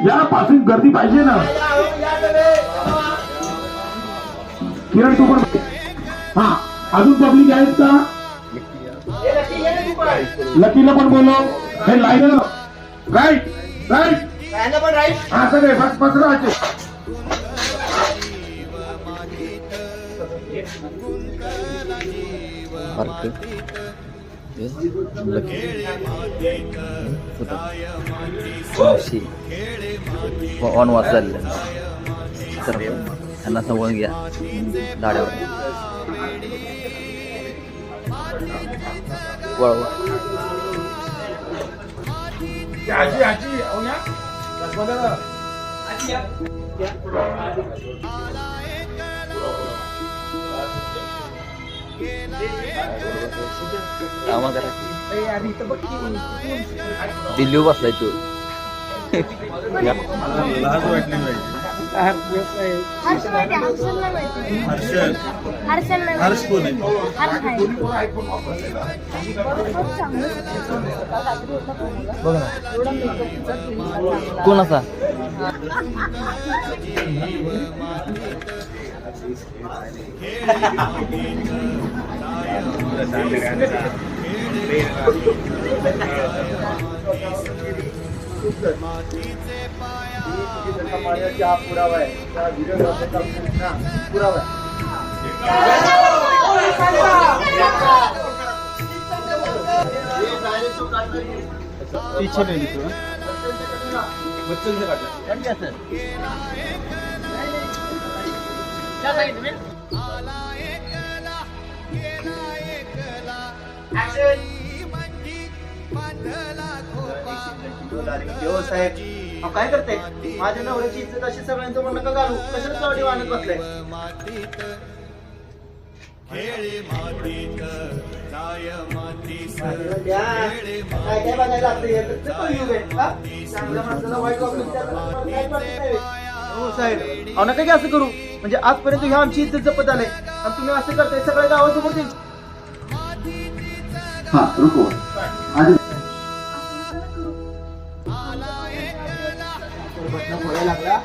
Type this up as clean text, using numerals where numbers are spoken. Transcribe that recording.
या पासिंग गर्दी पाहिजे ना. किरण तू पण हा अजून पब्लिक आहेत का? लकीला पण बोलो. हे लाईन राईट राईट हा सगळे बस राहायचे. ऑन वाच चाललं तर त्यांना समोरून घ्या दाड्यावर वळवा. आजी आजी कामा करा दिल्ली बसलाय तू. लाज वाटली हर्ष कोण आहे? कोण असा पुरावा आहे पुरावा पीछे ले ली बच्चों से काटा साहेब काय करते माझ्या नवऱ्याची इज्जत अशी सगळ्यांचं म्हणणं का घालू कशाला चवडी वाहत बसलाय. काय काय बघायला लागतंय चांगल्या माणसाला वाईट वागणूक हो साहेब अहो नका की असं करू म्हणजे आजपर्यंत ह्या आमची इज्जत जपत आले आणि तुम्ही असं करताय सगळ्या गावासमोर त्यांची. हा रुको आधी लागला